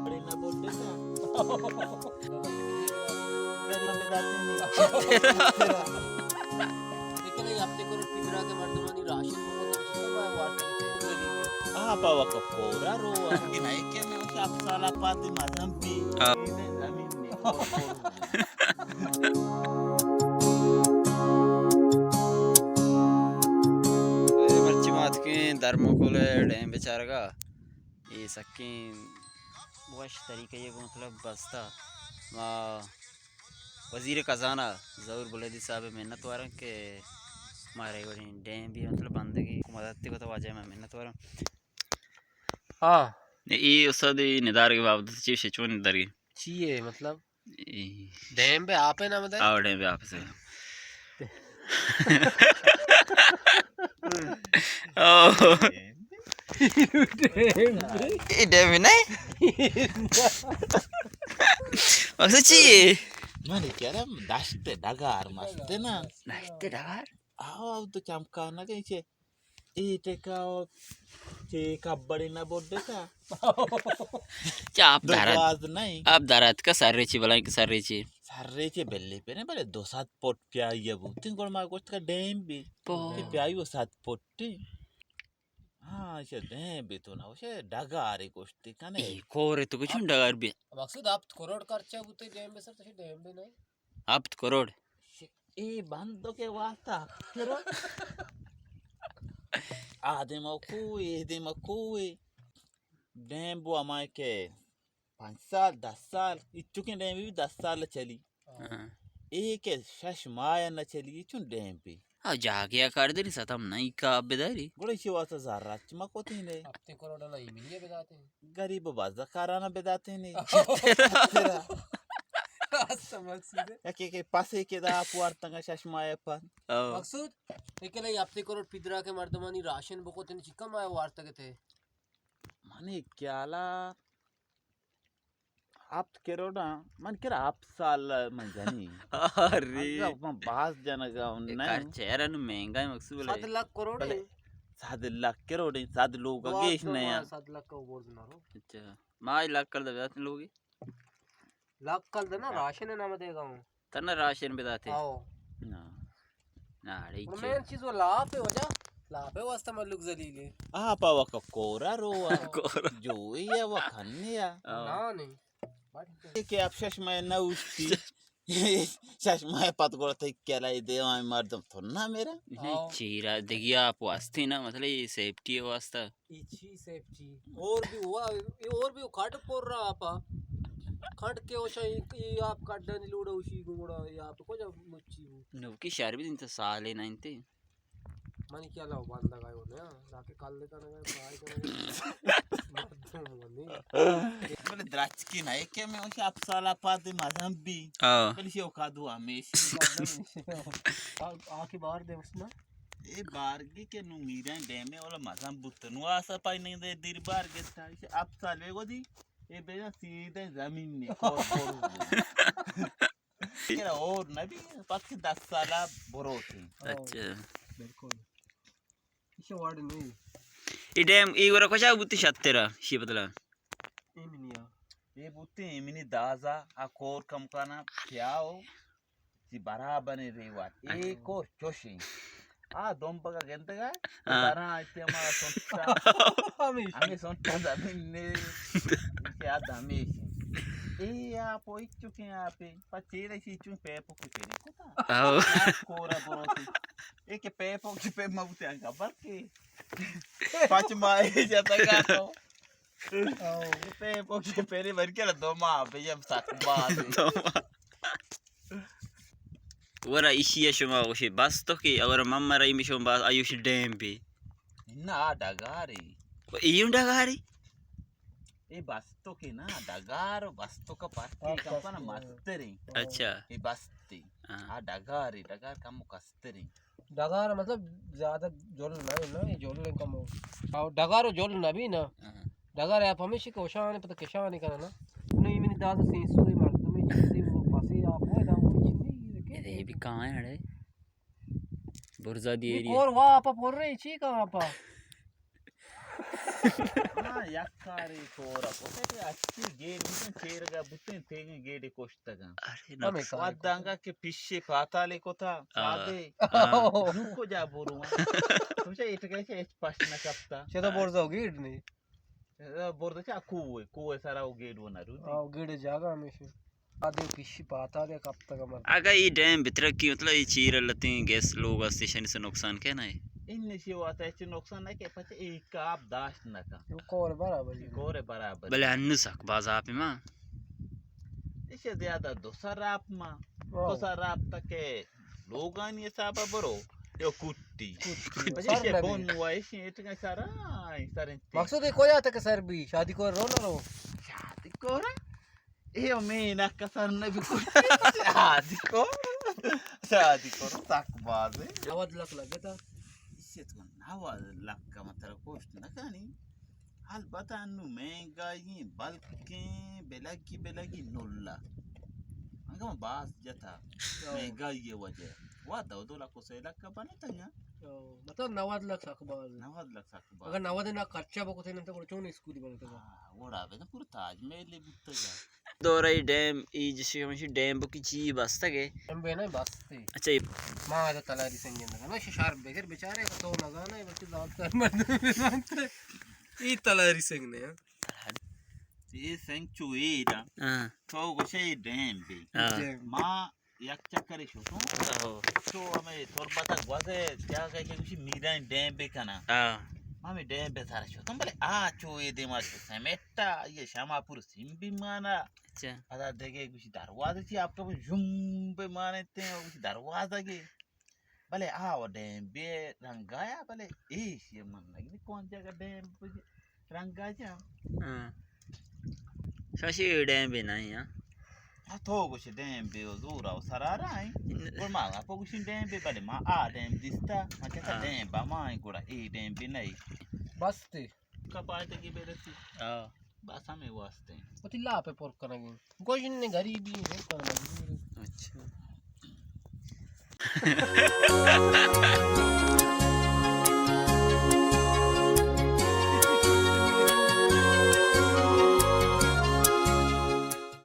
बड़ी ना बोलते था गरीब बेदाते नहीं लेकिन ये हफ्ते को पिंजरा के मर्दमानी राशन को तो वार्ता के apa waka kora roa gina ike me usha sala pati mazambi ide zamin ni मर्ची मात की धर्मों को ले डैम बेचारा का ये सकी वश तरीके ये मतलब बस्ता वजीर खजाना जरूर बोले दी साहब मेहनत वारन के मारे बड़ी डैम भी मतलब बंदगी मदद को तो वाजे में मेहनत वारन हाँ ये उसद निदार के बाबत चीज से चोन निदार की चाहिए मतलब डैम पे आपे ना मतलब आओ डैम पे आप से ये डैम नहीं maksud चाहिए mani kira daste dagar maste na नाश्ते डार aw to chamkana ke che ite ka che kabbadi na bodde ka क्या आप दारात dogaz nahi आप दारात का सारे ची बलाई का सारे ची sarre che belle pene bale do sat pot pyaiya bu tin gol ma gost ka dembi che pyaiyo sat potti ha che dembi to na che dagare gosti kane कोरे तो कुछ डगर भी मकसद आप करोड़ खर्चा होते डैम पे सर तो डैम पे नहीं आप crore e bando ke wasta kero adema kui dembo amai ke 5 साल 10 साल इचुके डैम भी 10 साल चली एक शश माया न चली चुन डैम पे हाँ जागे कर दे सतम नहीं का बेदारी गोड़े शिवासा zarra चमा कोती ने हफ्ते करोड़ नहीं मिलिए बताते हैं गरीब बाजा काराना बेदाते ने समझ सीधे या के पासे के दा पुआर तंगा शश माया पर मकसूद लेकिन ये हफ्ते करोड़ पिंजरा के मर्दमानी राशन को तो चिकम आया वार्ता के थे माने क्याला आप केरो ना मन केरा आप साल मन जानी अरे मन बास जनगा कार चेहरा नु महंगा है मकसूद 7 लाख करोड़ है 7 लाख करोड़ 7 लोग गेश ने यार 7 लाख का बोल ना रो अच्छा माय लाख कर दे लोग लाख कल देना राशन है नाम देगा हूं तना राशन बेदाते आओ ना ना रे मेन चीज वो लाभ है वजह लाभ है वास्ता मल्लुक जलीले apa waka kora roa जो ये वखन्ने या ना नहीं के आप शशमा ना उठती शशमा पत गोरते केला दे मैं मर्दम तो ना मेरा नहीं चीरा देखिए आप वास्ते ना मतलब ये सेफ्टी है वास्ता इची सेफ्टी और भी हुआ ये और भी खट पोर रहा आपा खट के ओशा ये आप काटने लूड़ा उसी गुड़ा ये आप को जब मुच्ची नो की शहर भी दिन तो साल है नहीं थे मानी क्या लाओ बंदा गाय होने जाके काल लेता ना गाय मैंने द्राक्ष की नहीं के मैं उसे आप साला पाते मजहब भी हाँ कल से ओकादू हमेशा आके बाहर दे उसना ये बारगे के नु मीरा डैम में वाला मजहब बुतनु आसा पाई नहीं दे दिर बार के था आप साले को दी ये बेजा सीधे जमीन में तेरा और नबी पक्ष 10 साल बोरो थे अच्छा बिल्कुल इसे वार्ड नहीं ये डैम ये वाला कुछ आप बुत्ती शत्तेरा शी बदला ये मिनिया ये बुत्ती मिनी दाजा आ कोर कम करना प्याओ जी बराबर ने रेवात एक और जोशी आ दोंपा का गेंद का बरा आते हमारा सोचा हमें सोचा जमीन ने क्या दामे ए आप वो चुके हैं आप पचेरे सी चुन पे पोके तेरी कोता आओ कोरा बोरोती एक पे पोके पे मबूते अंगा बरके पांच माए जाता का तो पे पोके पेरे भर के दो माँ पे जब साथ बात वरा इसी है शुमा उसे बस तो कि अगर मम्मा रही मिशों बात आयुष डैम पे ना डगारी ये डगारी ये बस्तो के ना डगार बस्तो का पार्टी कंपना मस्तरी अच्छा ये बस्ती आ डगारी डगार का मुकस्तरी डगार मतलब ज्यादा जोल ना ये जोल कम हो और डगार जोल ना भी ना डगार आप हमेशा कोशाने पता केशाने करना ना नहीं मैंने दादा से सुई मार तुम्हें चीज़ वो पासे आप वो दाम वो चीज़ ये भी कहाँ है अरे बुर्जा दी एरिया और वाह आप पोर रहे छी कहाँ आप हाँ याकारी कोरा कोटे अच्छी गेट बुतें चेरगा बुतें तेगे गेट कोष्टगा अरे हमें कहा वादंगा के पिछे पाताले कोता सादे नुको जा बोरुमा तुमसे इटके एच पासना कप्ता चेता बोर्डा गेट नहीं बोर्दचे कुवे सारा वो गेट वनारू गेट जागा हमेशा आदे पिशी पाता दे कब तक मर आगा ये डैम भीतर की मतलब ये चीर लती गैस लोग स्टेशन से नुकसान क्या ना है इनने शिवाता है नुकसान है के पचे एक आप दाश्त न का कोर बराबर कोरे बराबर भले अन्नु सक बाज आप मां इसे ज्यादा दूसरा राप मां दूसरा राप तक के लोगान ये साबा बरो यो कुट्टी पचे ये बोन हुआ इसे इतना सारा सारे मकसद है कोई आता के सर भी शादी को रो ना रो शादी कोरा ये मैं ना कसर न भी कुछ शादी को तक बाज है आवाज लगे था इससे तो नावा लक का मतलब कोस्ट न कहानी हाल बतानु महंगा ये बल्कि बेलगी नोल्ला अंगा बास जता महंगा ये वजह वा दो लाख को 6 लाख का बने तंगा मतलब 90 लाख सकबाल 90 लाख सकबा अगर 90 ना खर्चा बको थे तो चोन स्कूल बनता था वोड़ा बे पूरा ताज महल बुत्ता जा दोराई डैम ई जैसे हम डैम की चीज बसता के हम बेना बस थे अच्छा ये मां आजा तलारी संगे ना शार बेगर बेचारे का तो लगाना है बल्कि दांत कर मर ई तलारी संग ने ये सेंचुएरा हां तो गोशे डैम बे मां एक चक्कर शो तो हमें थोरबता ग्वासे क्या कहे कि कुछ मीरा डैम बे kana हां mami dembe sara sho tombale cho e de ma sho semetta ye shamapur simbi mana अच्छा ada dege kuch darwaza chi आपका वो झुम पे मानते हैं कुछ दरवाजा के भले वो dembe रंगाया भले ये मन लगी कौन जगह dembe रंगा जा हां शाशी डैम भी नहीं हां तो कुछ dembe ozura osarara ai por mala po kuch dembe भले मा dembe dista ma cha dembe ma ingura dembe नहीं बस थे कपाट की बेरसी हां बस हमें वास्ते पतिला पे पोर करेंगे कोई ने गरीबी है करना अच्छा